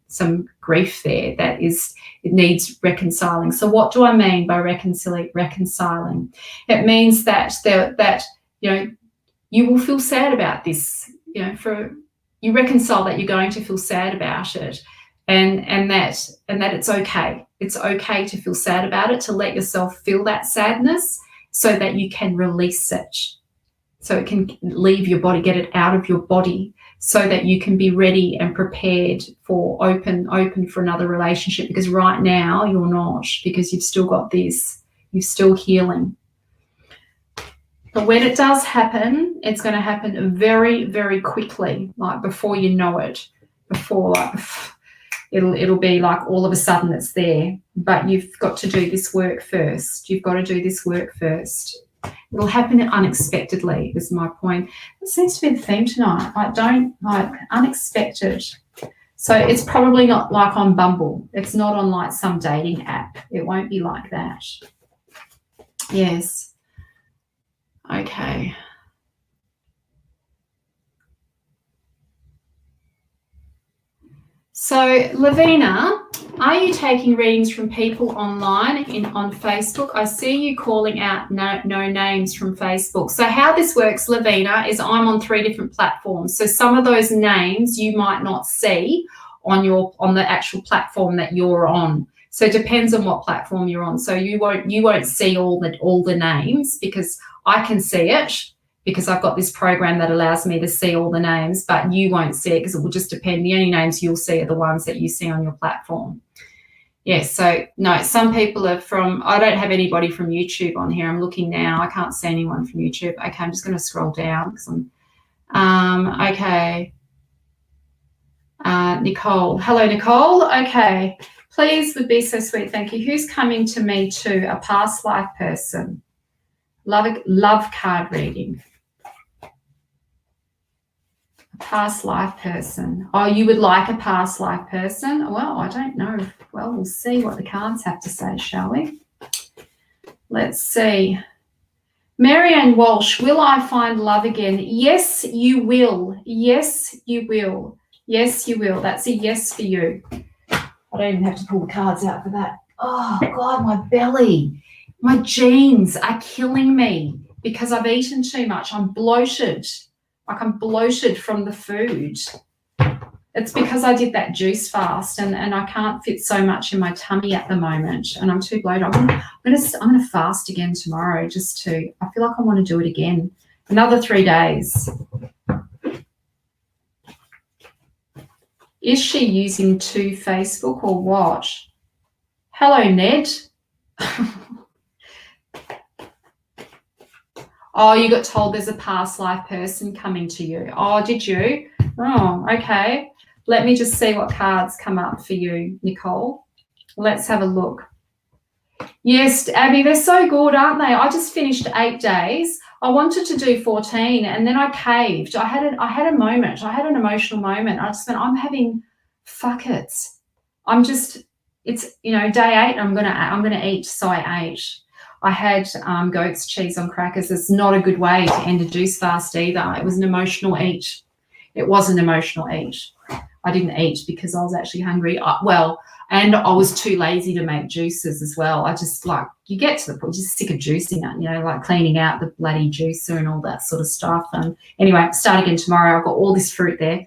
grief there that it needs reconciling. So what do I mean by reconciling? It means that you will feel sad about this, you reconcile that you're going to feel sad about it, and that it's okay. It's okay to feel sad about it, to let yourself feel that sadness so that you can release it, so it can leave your body, get it out of your body, so that you can be ready and prepared for open for another relationship. Because right now you're not, because you've still got this, you're still healing. But when it does happen, it's going to happen very, very quickly, like before you know it. Before, like, it'll be like all of a sudden it's there. But you've got to do this work first. You've got to do this work first. It'll happen unexpectedly, is my point. It seems to be the theme tonight. Unexpected. So it's probably not like on Bumble. It's not on like some dating app. It won't be like that. Yes. Okay. So, Lavina, are you taking readings from people online on Facebook? I see you calling out no names from Facebook. So how this works, Lavina, is I'm on 3 different platforms. So some of those names you might not see on the actual platform that you're on. So it depends on what platform you're on. So you won't see all the names, because I can see it, because I've got this program that allows me to see all the names, but you won't see it because it will just depend. The only names you'll see are the ones that you see on your platform. Yes, so no, some people are from, I don't have anybody from YouTube on here. I'm looking now. I can't see anyone from YouTube. Okay, I'm just going to scroll down because okay. Nicole. Hello, Nicole. Okay. Please would be so sweet. Thank you. Who's coming to me too? A past life person. Love card reading. Past life person. Oh, you would like a past life person? Well, I don't know. Well, we'll see what the cards have to say, shall we? Let's see. Marianne Walsh, will I find love again? Yes, you will. Yes, you will. Yes, you will. That's a yes for you. I don't even have to pull the cards out for that. Oh, God, my belly. My jeans are killing me because I've eaten too much. I'm bloated. Like I'm bloated from the food. It's because I did that juice fast and I can't fit so much in my tummy at the moment, and I'm too bloated. I'm gonna fast again tomorrow I feel like I want to do it again. Another 3 days. Is she using Facebook or what? Hello, Ned. Oh, you got told there's a past life person coming to you. Oh, did you? Oh, okay. Let me just see what cards come up for you, Nicole. Let's have a look. Yes, Abby, they're so good, aren't they? I just finished 8 days. I wanted to do 14 and then I caved. I had a moment. I had an emotional moment. I just went, I'm having fuck it. It's day 8. I'm gonna eat. So I ate. I had goat's cheese on crackers. It's not a good way to end a juice fast either. It was an emotional eat. It was an emotional eat. I didn't eat because I was actually hungry. And I was too lazy to make juices as well. I just you get to the point, just sick of juicing it, like cleaning out the bloody juicer and all that sort of stuff. And anyway, start again tomorrow. I've got all this fruit there.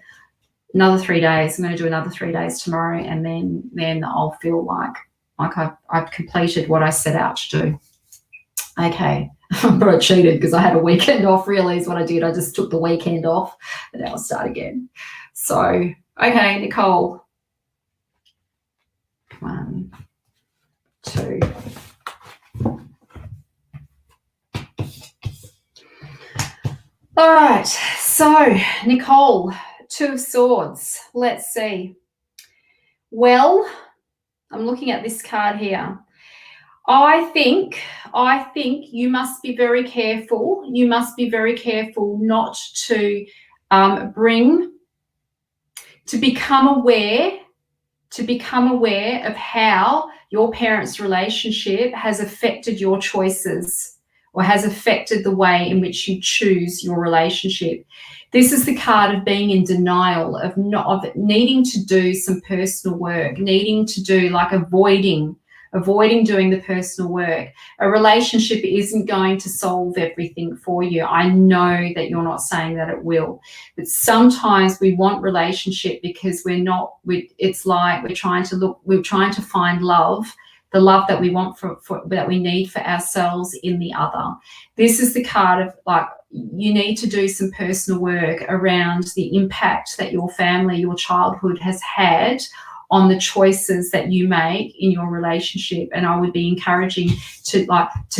Another 3 days. I'm going to do another 3 days tomorrow, and then I'll feel like I've completed what I set out to do. Okay, but I cheated because I had a weekend off, really is what I did. I just took the weekend off and now I'll start again. So, okay, Nicole. 1, 2. All right, so Nicole, 2 of Swords. Let's see. Well, I'm looking at this card here. I think you must be very careful. You must be very careful not to become aware of how your parents' relationship has affected your choices or has affected the way in which you choose your relationship. This is the card of being in denial, of needing to do some personal work, needing to do avoiding doing the personal work. A relationship isn't going to solve everything for you. I know that you're not saying that it will, but sometimes we want relationship because it's like we're trying to find love, the love that we want that we need for ourselves in the other. This is the card of you need to do some personal work around the impact that your family, your childhood has had on the choices that you make in your relationship. And I would be encouraging to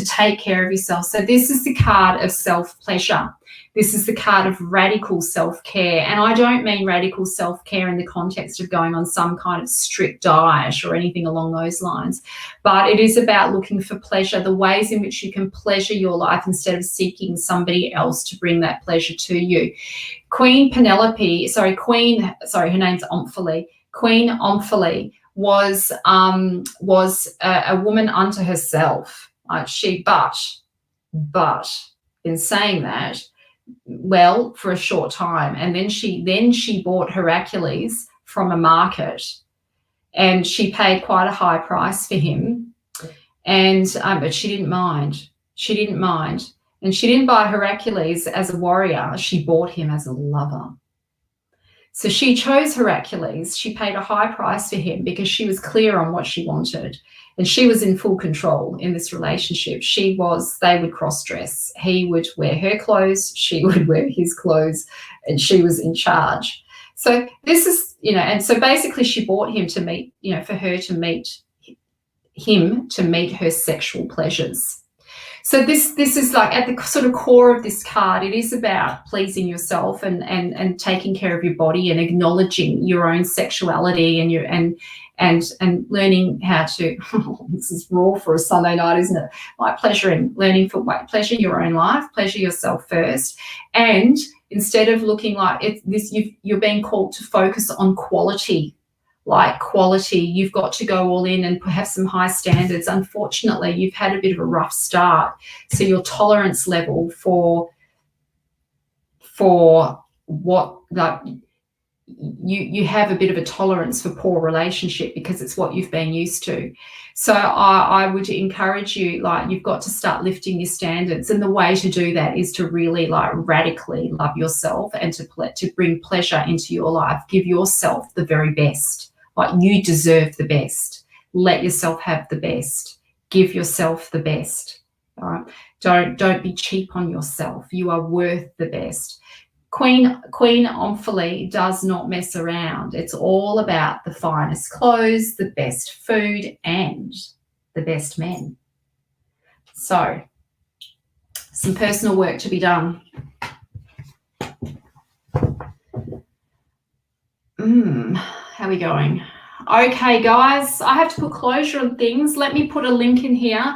take care of yourself. So this is the card of self-pleasure. This is the card of radical self-care. And I don't mean radical self-care in the context of going on some kind of strict diet or anything along those lines, but it is about looking for pleasure, the ways in which you can pleasure your life instead of seeking somebody else to bring that pleasure to you. Her name's Omphale. Queen Omphale was a woman unto herself. But in saying that, well, for a short time, and then she bought Heracles from a market, and she paid quite a high price for him, and but she didn't mind. And she didn't buy Heracles as a warrior. She bought him as a lover. So she chose Heracles. She paid a high price for him because she was clear on what she wanted. And she was in full control in this relationship. They would cross-dress. He would wear her clothes. She would wear his clothes. And she was in charge. So this is, and so basically she bought him to meet, for her to meet him, to meet her sexual pleasures. So this is like at the sort of core of this card. It is about pleasing yourself and taking care of your body and acknowledging your own sexuality and learning how to. This is raw for a Sunday night, isn't it? Like learning for pleasure your own life, pleasure yourself first, and instead of looking like you're being called to focus on quality. Like quality, you've got to go all in and have some high standards. Unfortunately, you've had a bit of a rough start, so your tolerance level for what you have a bit of a tolerance for poor relationship because it's what you've been used to. So I would encourage you, you've got to start lifting your standards, and the way to do that is to really radically love yourself and to bring pleasure into your life. Give yourself the very best. You deserve the best. Let yourself have the best. Give yourself the best. All right. Don't be cheap on yourself. You are worth the best. Queen Omphale does not mess around. It's all about the finest clothes, the best food, and the best men. So, some personal work to be done. How are we going? Okay, guys, I have to put closure on things. Let me put a link in here.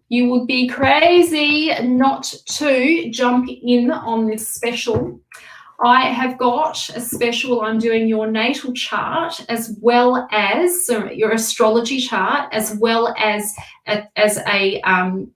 You would be crazy not to jump in on this special. I have got a special. I'm doing your natal chart as well as your astrology chart, as well as a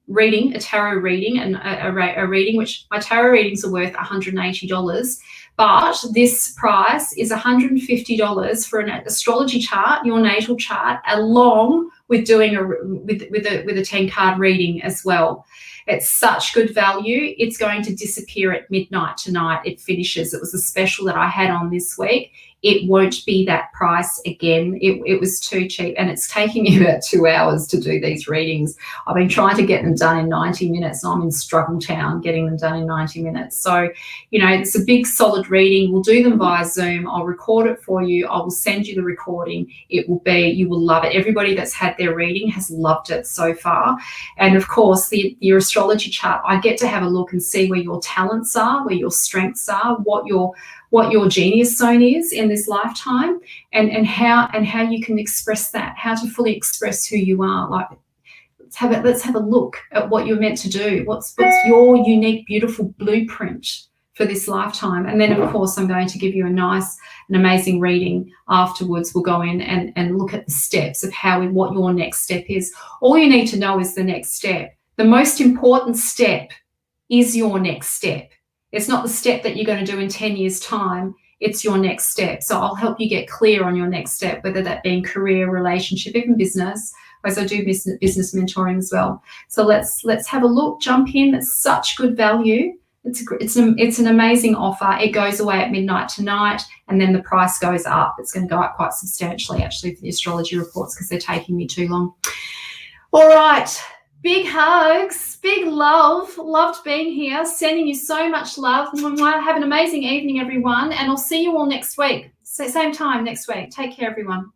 reading, a tarot reading, and a reading, which my tarot readings are worth $180. But this price is $150 for an astrology chart, your natal chart, along with doing with a 10-card reading as well. It's such good value. It's going to disappear at midnight tonight. It finishes. It was a special that I had on this week. It won't be that price again. It was too cheap, and it's taking me about 2 hours to do these readings. I've been trying to get them done in 90 minutes, and I'm in struggle town getting them done in 90 minutes. So, it's a big solid reading. We'll do them via Zoom. I'll record it for you. I will send you the recording. You will love it. Everybody that's had their reading has loved it so far. And of course, your astrology chart, I get to have a look and see where your talents are, where your strengths are, what your genius zone is in this lifetime, and how you can express that, how to fully express who you are. Let's have a look at what you're meant to do. What's your unique, beautiful blueprint for this lifetime? And then, of course, I'm going to give you an amazing reading afterwards. We'll go in and look at the steps of what your next step is. All you need to know is the next step. The most important step is your next step. It's not the step that you're going to do in 10 years' time. It's your next step. So I'll help you get clear on your next step, whether that be in career, relationship, even business, as I do business mentoring as well. So let's have a look, jump in. It's such good value. It's an amazing offer. It goes away at midnight tonight, and then the price goes up. It's going to go up quite substantially, actually, for the astrology reports, because they're taking me too long. All right. Big hugs, big love. Loved being here. Sending you so much love. Have an amazing evening, everyone, and I'll see you all next week. Same time next week. Take care, everyone.